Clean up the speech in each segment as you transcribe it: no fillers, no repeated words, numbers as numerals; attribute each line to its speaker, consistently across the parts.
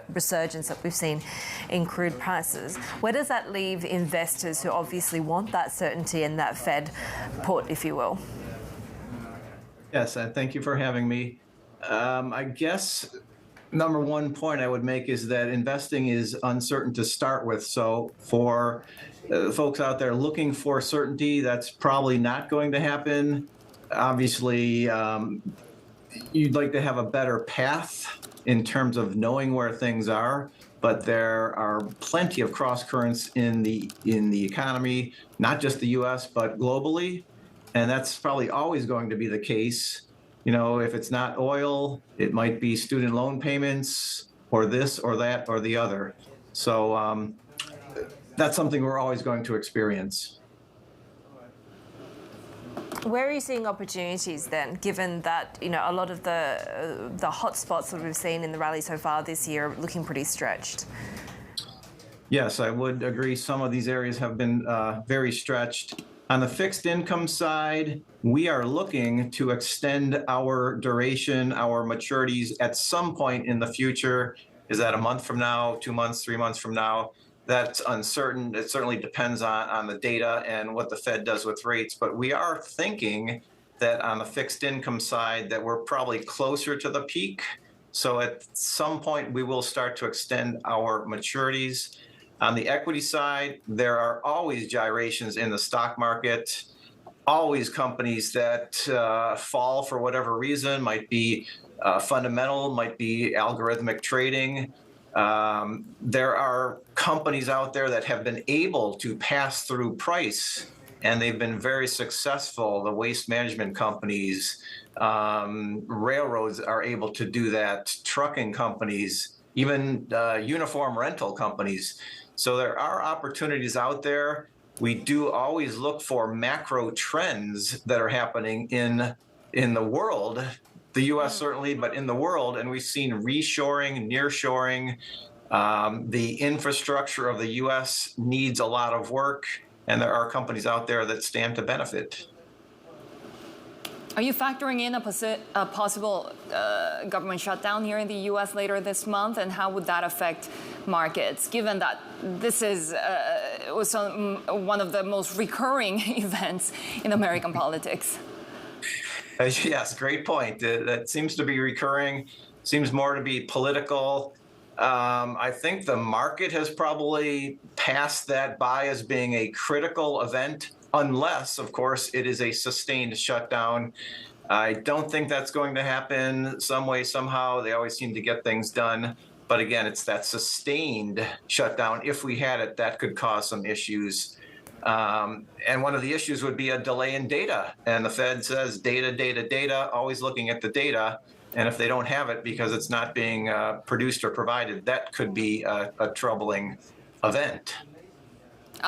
Speaker 1: resurgence that we've seen in crude prices. Where does that leave investors who obviously want that certainty and that Fed put, if you will?
Speaker 2: Yes, thank you for having me. I guess number one point I would make is that investing is uncertain to start with. So for folks out there looking for certainty, that's probably not going to happen. Obviously, you'd like to have a better path in terms of knowing where things are, but there are plenty of cross currents in the economy, not just the U.S. but globally, and that's probably always going to be the case. You know, if it's not oil, it might be student loan payments, or this, or that, or the other. So that's something we're always going to experience.
Speaker 1: Where are you seeing opportunities then, given that a lot of the hot spots that we've seen in the rally so far this year are looking pretty stretched?
Speaker 2: Yes, I would agree. Some of these areas have been very stretched. On the fixed income side, we are looking to extend our duration, our maturities at some point in the future. Is that a month from now, 2 months, 3 months from now? That's uncertain. It certainly depends on the data and what the Fed does with rates. But we are thinking that on the fixed income side that we're probably closer to the peak. So at some point, we will start to extend our maturities. On the equity side, there are always gyrations in the stock market, always companies that fall for whatever reason, might be fundamental, might be algorithmic trading. There are companies out there that have been able to pass through price, and they've been very successful. The waste management companies, railroads are able to do that, trucking companies, even uniform rental companies. So there are opportunities out there. We do always look for macro trends that are happening in the world, the U.S. certainly, but in the world, and we've seen reshoring, nearshoring. The infrastructure of the U.S. needs a lot of work, and there are companies out there that stand to benefit.
Speaker 3: Are you factoring in a possible government shutdown here in the U.S. later this month, and how would that affect markets, given that this is one of the most recurring events in American politics?
Speaker 2: Yes, great point. That seems to be recurring, seems more to be political. I think the market has probably passed that by as being a critical event, unless, of course, it is a sustained shutdown. I don't think that's going to happen. Some way, somehow, they always seem to get things done. But again, it's that sustained shutdown. If we had it, that could cause some issues. And one of the issues would be a delay in data. And the Fed says data, data, data, always looking at the data. And if they don't have it because it's not being produced or provided, that could be a troubling event.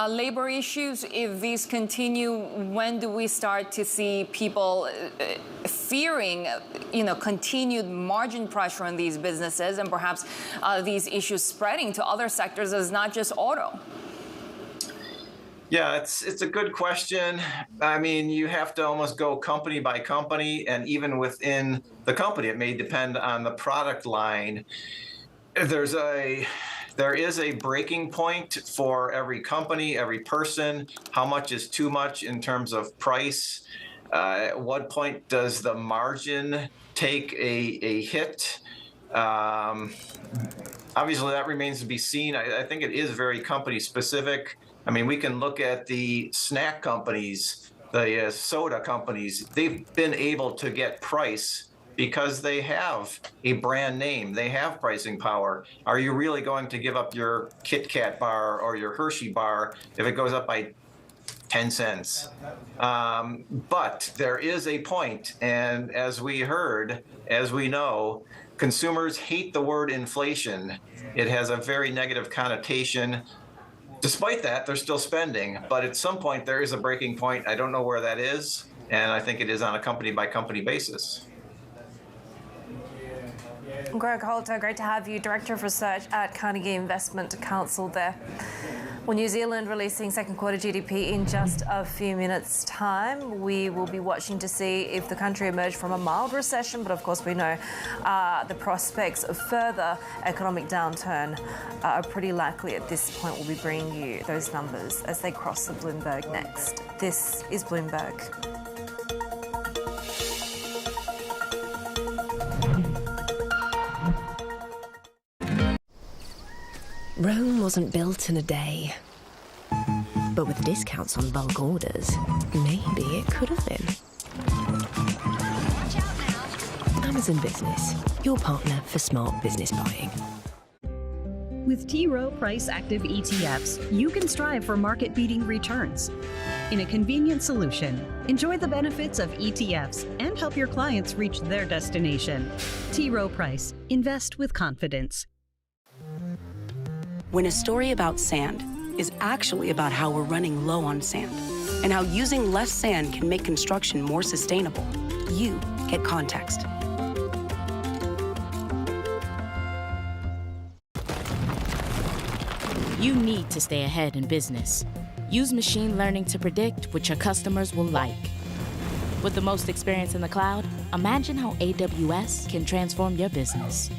Speaker 3: Labor issues, if these continue, when do we start to see people fearing, continued margin pressure on these businesses, and perhaps these issues spreading to other sectors as not just auto?
Speaker 2: Yeah, it's a good question. I mean, you have to almost go company by company, and even within the company, it may depend on the product line. There is a breaking point for every company, every person. How much is too much in terms of price? At what point does the margin take a hit? Obviously, that remains to be seen. I think it is very company specific. I mean, we can look at the snack companies, the soda companies. They've been able to get price because they have a brand name. They have pricing power. Are you really going to give up your Kit Kat bar or your Hershey bar if it goes up by 10 cents? But there is a point, and as we heard, as we know, consumers hate the word inflation. It has a very negative connotation. Despite that, they're still spending. But at some point, there is a breaking point. I don't know where that is, and I think it is on a company-by-company basis.
Speaker 1: Greg Holter, great to have you, Director of Research at Carnegie Investment Council there. Well, New Zealand releasing second quarter GDP in just a few minutes' time. We will be watching to see if the country emerged from a mild recession, but of course we know the prospects of further economic downturn are pretty likely at this point. We'll be bringing you those numbers as they cross the Bloomberg next. This is Bloomberg.
Speaker 4: Rome wasn't built in a day. But with discounts on bulk orders, maybe it could have been. Amazon Business, your partner for smart business buying.
Speaker 5: With T. Rowe Price Active ETFs, you can strive for market-beating returns. In a convenient solution, enjoy the benefits of ETFs and help your clients reach their destination. T. Rowe Price. Invest with confidence.
Speaker 6: When a story about sand is actually about how we're running low on sand and how using less sand can make construction more sustainable, you get context.
Speaker 7: You need to stay ahead in business. Use machine learning to predict what your customers will like. With the most experience in the cloud, imagine how AWS can transform your business.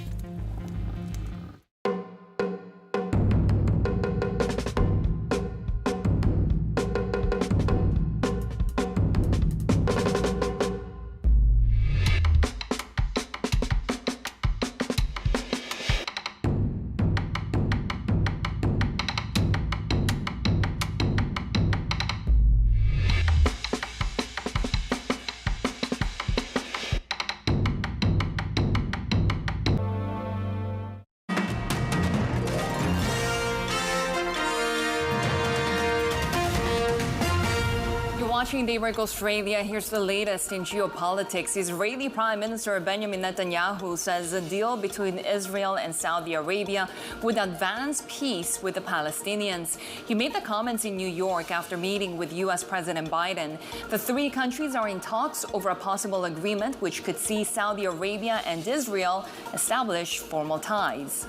Speaker 3: Watching Daybreak Australia, here's the latest in geopolitics. Israeli Prime Minister Benjamin Netanyahu says a deal between Israel and Saudi Arabia would advance peace with the Palestinians. He made the comments in New York after meeting with U.S. President Biden. The three countries are in talks over a possible agreement which could see Saudi Arabia and Israel establish formal ties.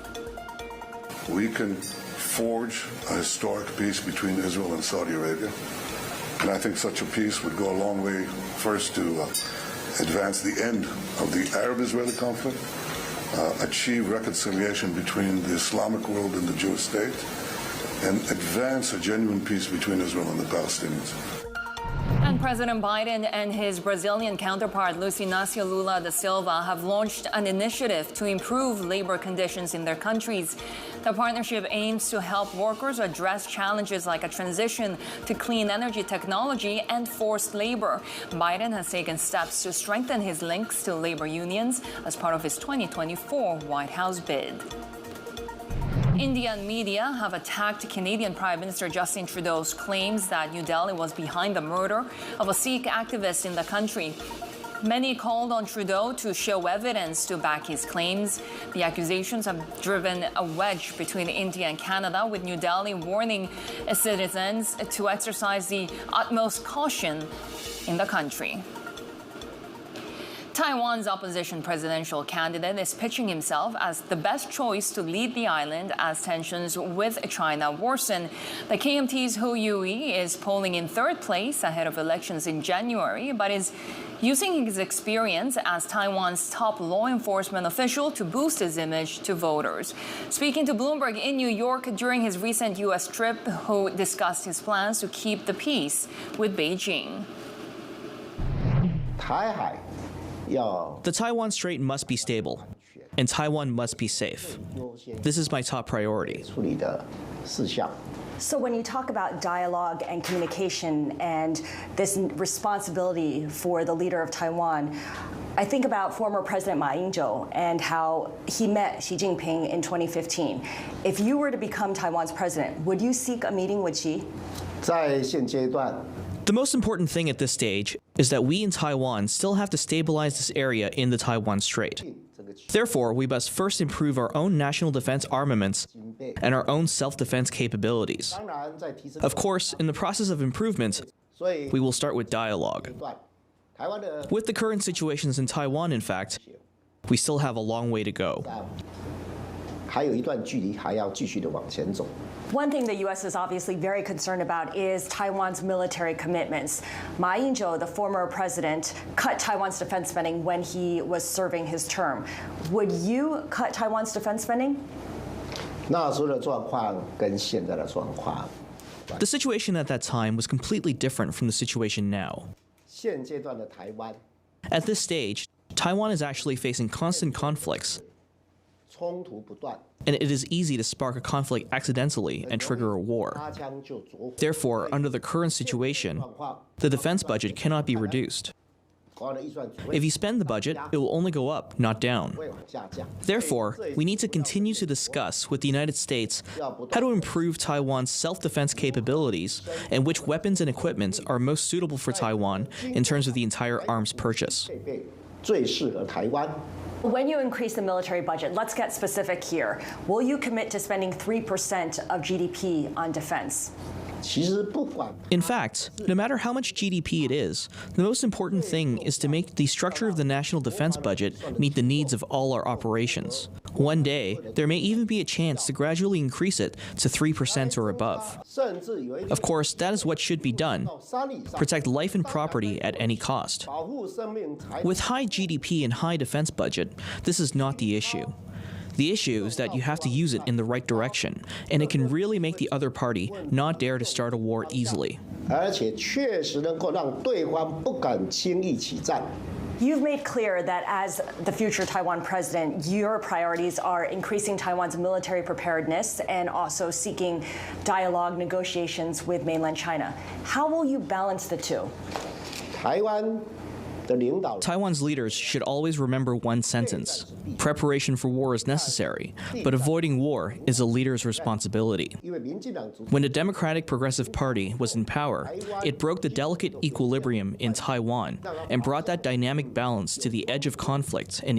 Speaker 8: We can forge a historic peace between Israel and Saudi Arabia. And I think such a peace would go a long way, first, to advance the end of the Arab-Israeli conflict, achieve reconciliation between the Islamic world and the Jewish state, and advance a genuine peace between Israel and the Palestinians.
Speaker 3: And President Biden and his Brazilian counterpart, Luiz Inácio Lula da Silva, have launched an initiative to improve labor conditions in their countries. The partnership aims to help workers address challenges like a transition to clean energy technology and forced labor. Biden has taken steps to strengthen his links to labor unions as part of his 2024 White House bid. Indian media have attacked Canadian Prime Minister Justin Trudeau's claims that New Delhi was behind the murder of a Sikh activist in the country. Many called on Trudeau to show evidence to back his claims. The accusations have driven a wedge between India and Canada, with New Delhi warning citizens to exercise the utmost caution in the country. Taiwan's opposition presidential candidate is pitching himself as the best choice to lead the island as tensions with China worsen. The KMT's Hu Yui is polling in third place ahead of elections in January, but is using his experience as Taiwan's top law enforcement official to boost his image to voters. Speaking to Bloomberg in New York during his recent U.S. trip, Hu discussed his plans to keep the peace with Beijing.
Speaker 9: The Taiwan Strait must be stable, and Taiwan must be safe. This is my top priority.
Speaker 10: So when you talk about dialogue and communication and this responsibility for the leader of Taiwan, I think about former President Ma Ying-jeou and how he met Xi Jinping in 2015. If you were to become Taiwan's president, would you seek a meeting with Xi?
Speaker 9: The most important thing at this stage is that we in Taiwan still have to stabilize this area in the Taiwan Strait. Therefore, we must first improve our own national defense armaments and our own self-defense capabilities. Of course, in the process of improvement, we will start with dialogue. With the current situations in Taiwan, in fact, we still have a long way to go.
Speaker 11: 还有一段距离，还要继续的往前走。
Speaker 10: One thing the U.S. is obviously very concerned about is Taiwan's military commitments. Ma Ying-jeou, the former president, cut Taiwan's defense spending when he was serving his term. Would you cut Taiwan's defense spending?
Speaker 11: 那时候的状况跟现在的状况，
Speaker 9: The situation at that time was completely different from the situation now.
Speaker 11: 现阶段的台湾
Speaker 9: At this stage, Taiwan is actually facing constant conflicts,
Speaker 11: 冲突不断，
Speaker 9: and it is easy to spark a conflict accidentally and trigger a war.
Speaker 11: 擦枪就着火。
Speaker 9: Therefore, under the current situation,
Speaker 11: 状况
Speaker 9: the defense budget cannot be reduced.
Speaker 11: 高的预算只
Speaker 9: If you spend the budget, it will only go up, not down.
Speaker 11: 会往下降。
Speaker 9: Therefore, we need to continue to discuss with the United States how to improve Taiwan's self-defense capabilities and which weapons and equipment are most suitable for Taiwan in terms of the entire arms purchase.
Speaker 11: 配备最适合台湾。
Speaker 10: When you increase the military budget, let's get specific here. Will you commit to spending 3% of GDP on defense?
Speaker 11: 其实不管
Speaker 9: In fact, no matter how much GDP it is, the most important thing is to make the structure of the national defense budget meet the needs of all our operations. One day, there may even be a chance to gradually increase it to 3% or above.
Speaker 11: 甚至有一
Speaker 9: Of course, that is what should be done.
Speaker 11: 到山里上
Speaker 9: Protect life and property at any cost.
Speaker 11: 保护生命财
Speaker 9: With high GDP and high defense budget, this is not the issue. The issue is that you have to use it in the right direction, and it can really make the other party not dare to start a war easily.
Speaker 11: 而且确实能够让对方不敢轻易起战。
Speaker 10: You've made clear that as the future Taiwan president, your priorities are increasing Taiwan's military preparedness and also seeking dialogue negotiations with mainland China. How will you balance the two?
Speaker 11: 台湾的领导人
Speaker 9: Taiwan's leaders should always remember one sentence: preparation for war is necessary, but avoiding war is a leader's responsibility.
Speaker 11: 因为民进党主
Speaker 9: When the Democratic Progressive Party was in power, it broke the delicate equilibrium in Taiwan and brought that dynamic balance to the edge of conflict in